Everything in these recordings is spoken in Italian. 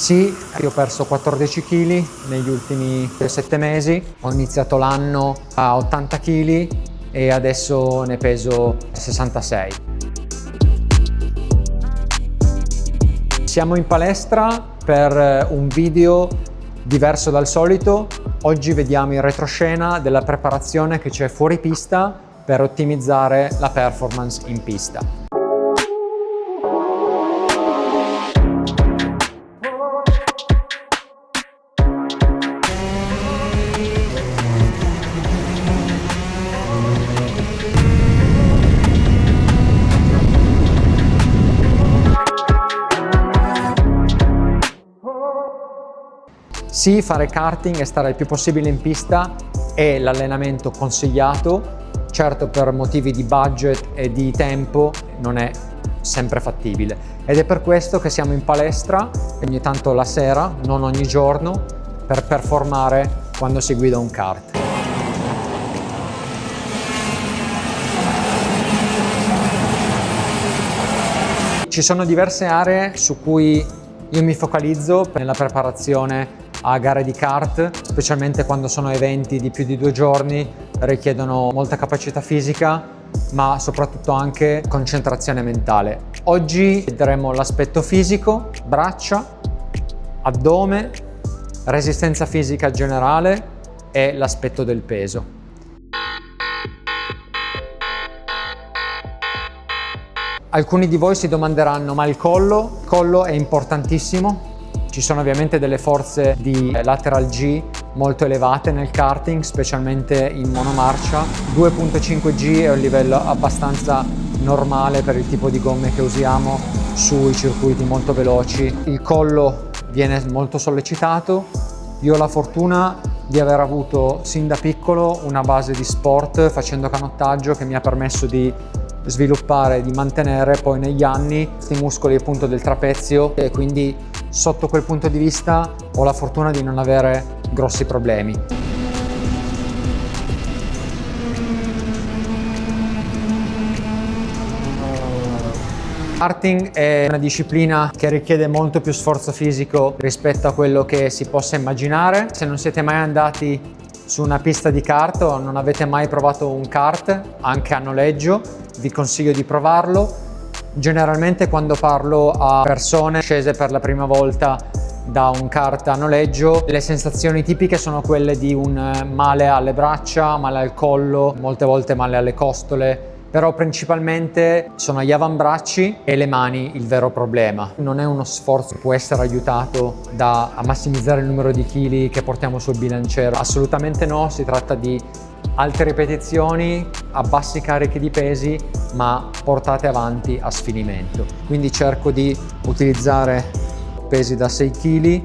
Sì, io ho perso 14 kg negli ultimi 7 mesi, ho iniziato l'anno a 80 kg e adesso ne peso 66. Siamo in palestra per un video diverso dal solito. Oggi vediamo in retroscena della preparazione che c'è fuori pista per ottimizzare la performance in pista. Sì, fare karting e stare il più possibile in pista è l'allenamento consigliato. Certo, per motivi di budget e di tempo non è sempre fattibile ed è per questo che siamo in palestra ogni tanto la sera, non ogni giorno, per performare quando si guida un kart. Ci sono diverse aree su cui io mi focalizzo nella preparazione a gare di kart, specialmente quando sono eventi di più di 2 giorni, richiedono molta capacità fisica, ma soprattutto anche concentrazione mentale. Oggi vedremo l'aspetto fisico, braccia, addome, resistenza fisica generale e l'aspetto del peso. Alcuni di voi si domanderanno, ma il collo è importantissimo? Ci sono ovviamente delle forze di lateral G molto elevate nel karting, specialmente in monomarcia. 2.5 G è un livello abbastanza normale per il tipo di gomme che usiamo sui circuiti molto veloci. Il collo viene molto sollecitato. Io ho la fortuna di aver avuto sin da piccolo una base di sport facendo canottaggio che mi ha permesso di sviluppare e di mantenere poi negli anni questi muscoli appunto del trapezio, e quindi sotto quel punto di vista ho la fortuna di non avere grossi problemi. Il karting è una disciplina che richiede molto più sforzo fisico rispetto a quello che si possa immaginare. Se non siete mai andati su una pista di kart o non avete mai provato un kart anche a noleggio, vi consiglio di provarlo. Generalmente quando parlo a persone scese per la prima volta da un kart a noleggio, le sensazioni tipiche sono quelle di un male alle braccia, male al collo, molte volte male alle costole, però principalmente sono gli avambracci e le mani il vero problema. Non è uno sforzo che può essere aiutato a massimizzare il numero di chili che portiamo sul bilanciere, assolutamente no, si tratta di alte ripetizioni a bassi carichi di pesi ma portate avanti a sfinimento. Quindi cerco di utilizzare pesi da 6 kg.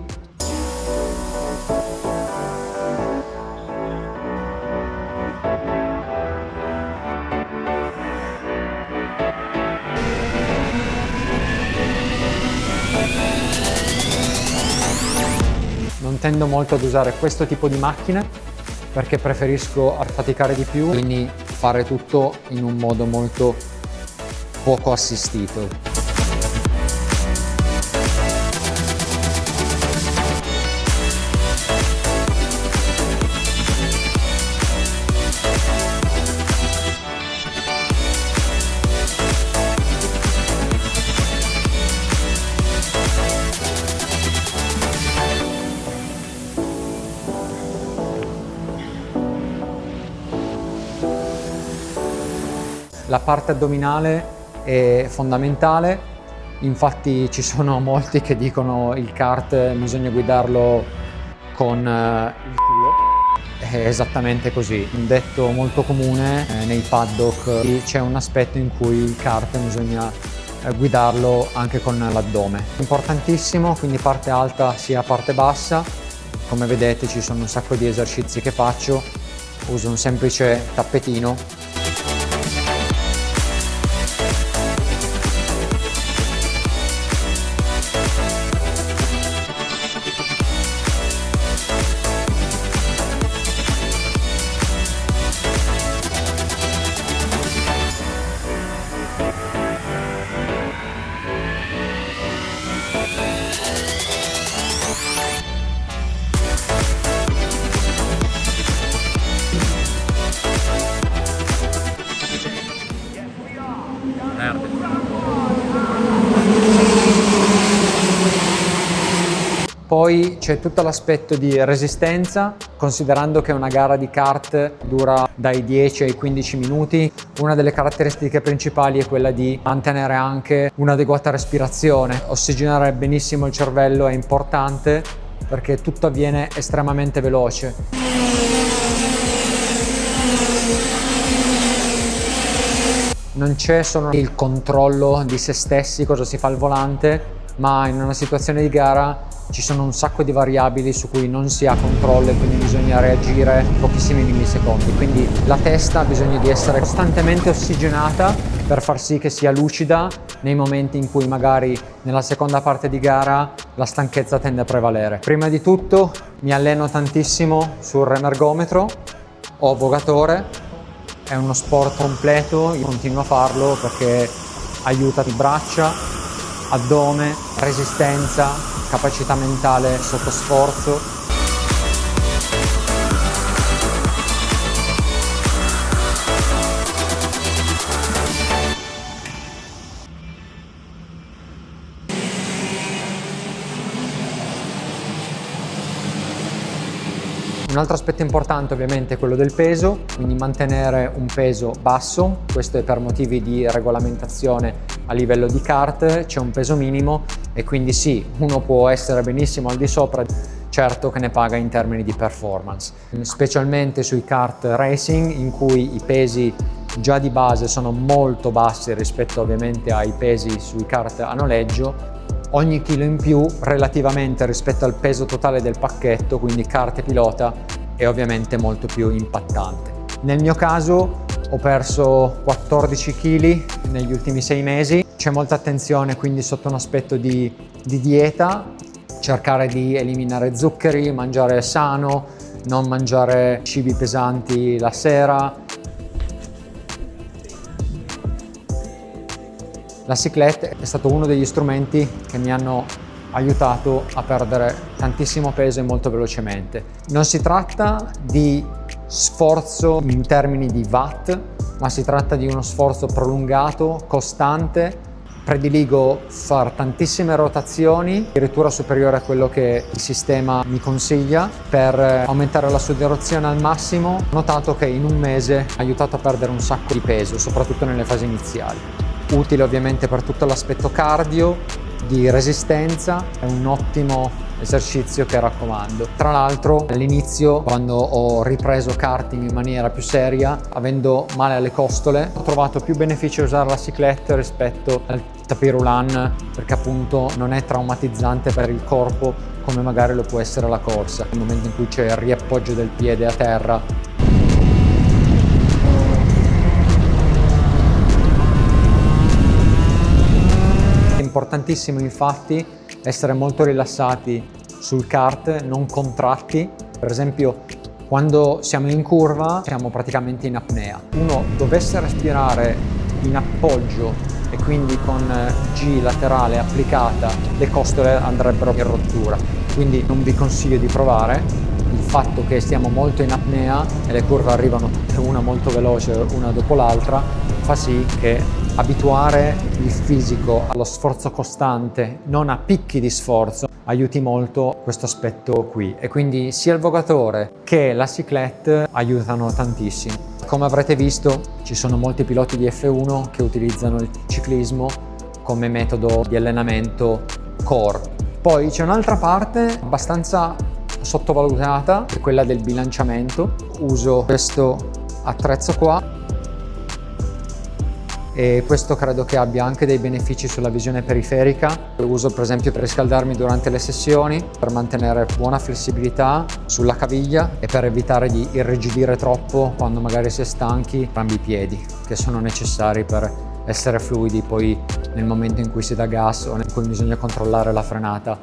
Non tendo molto ad usare questo tipo di macchine perché preferisco faticare di più, quindi fare tutto in un modo molto poco assistito. La parte addominale è fondamentale, infatti ci sono molti che dicono il kart bisogna guidarlo con il culo. È esattamente così, un detto molto comune nei paddock. C'è un aspetto in cui il kart bisogna guidarlo anche con l'addome. Importantissimo, quindi parte alta sia parte bassa. Come vedete ci sono un sacco di esercizi che faccio, uso un semplice tappetino. Poi c'è tutto l'aspetto di resistenza, considerando che una gara di kart dura dai 10 ai 15 minuti. Una delle caratteristiche principali è quella di mantenere anche un'adeguata respirazione. Ossigenare benissimo il cervello è importante perché tutto avviene estremamente veloce. Non c'è solo il controllo di se stessi, cosa si fa al volante, ma in una situazione di gara ci sono un sacco di variabili su cui non si ha controllo e quindi bisogna reagire in pochissimi millisecondi. Quindi la testa ha bisogno di essere costantemente ossigenata per far sì che sia lucida nei momenti in cui magari nella seconda parte di gara la stanchezza tende a prevalere. Prima di tutto mi alleno tantissimo sul remergometro, ho vogatore, è uno sport completo, io continuo a farlo perché aiuta braccia, addome, resistenza, capacità mentale sotto sforzo. Un altro aspetto importante ovviamente è quello del peso, quindi mantenere un peso basso, questo è per motivi di regolamentazione a livello di kart, c'è un peso minimo e quindi sì, uno può essere benissimo al di sopra, certo che ne paga in termini di performance, specialmente sui kart racing in cui i pesi già di base sono molto bassi rispetto ovviamente ai pesi sui kart a noleggio. Ogni chilo in più relativamente rispetto al peso totale del pacchetto, quindi kart e pilota, è ovviamente molto più impattante. Nel mio caso ho perso 14 kg negli ultimi 6 mesi, c'è molta attenzione quindi sotto un aspetto di dieta, cercare di eliminare zuccheri, mangiare sano, non mangiare cibi pesanti la sera. La cyclette è stato uno degli strumenti che mi hanno aiutato a perdere tantissimo peso e molto velocemente. Non si tratta di sforzo in termini di watt, ma si tratta di uno sforzo prolungato, costante. Prediligo fare tantissime rotazioni, addirittura superiore a quello che il sistema mi consiglia, per aumentare la sudorazione al massimo. Ho notato che in un mese ha aiutato a perdere un sacco di peso, soprattutto nelle fasi iniziali. Utile ovviamente per tutto l'aspetto cardio, di resistenza, è un ottimo esercizio che raccomando. Tra l'altro all'inizio, quando ho ripreso karting in maniera più seria, avendo male alle costole, ho trovato più beneficio usare la cyclette rispetto al tapis roulant, perché appunto non è traumatizzante per il corpo come magari lo può essere la corsa. Nel momento in cui c'è il riappoggio del piede a terra, è importantissimo infatti essere molto rilassati sul kart, non contratti. Per esempio, quando siamo in curva siamo praticamente in apnea. Uno dovesse respirare in appoggio e quindi con G laterale applicata, le costole andrebbero in rottura. Quindi non vi consiglio di provare. Il fatto che stiamo molto in apnea e le curve arrivano tutte una molto veloce una dopo l'altra fa sì che abituare il fisico allo sforzo costante, non a picchi di sforzo, aiuti molto questo aspetto qui. E quindi sia il vogatore che la cyclette aiutano tantissimo. Come avrete visto, ci sono molti piloti di F1 che utilizzano il ciclismo come metodo di allenamento core. Poi c'è un'altra parte abbastanza sottovalutata, che è quella del bilanciamento. Uso questo attrezzo qua e questo credo che abbia anche dei benefici sulla visione periferica. Lo uso per esempio per riscaldarmi durante le sessioni, per mantenere buona flessibilità sulla caviglia e per evitare di irrigidire troppo quando magari si è stanchi entrambi i piedi, che sono necessari per essere fluidi poi nel momento in cui si dà gas o in cui bisogna controllare la frenata.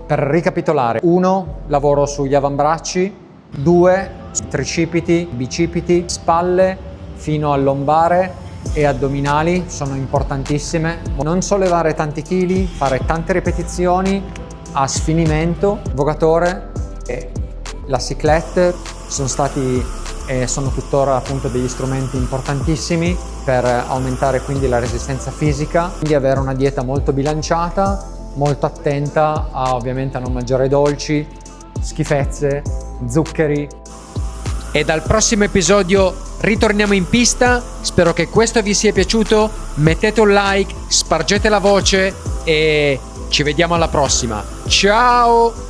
Per ricapitolare, 1. Lavoro sugli avambracci, 2. Tricipiti, bicipiti, spalle fino al lombare e addominali sono importantissime. Non sollevare tanti chili, fare tante ripetizioni a sfinimento, vogatore e la cyclette sono stati e sono tuttora appunto degli strumenti importantissimi per aumentare quindi la resistenza fisica, quindi avere una dieta molto bilanciata, molto attenta a ovviamente a non mangiare dolci, schifezze, zuccheri. E dal prossimo episodio ritorniamo in pista. Spero che questo vi sia piaciuto, mettete un like, spargete la voce e ci vediamo alla prossima. Ciao!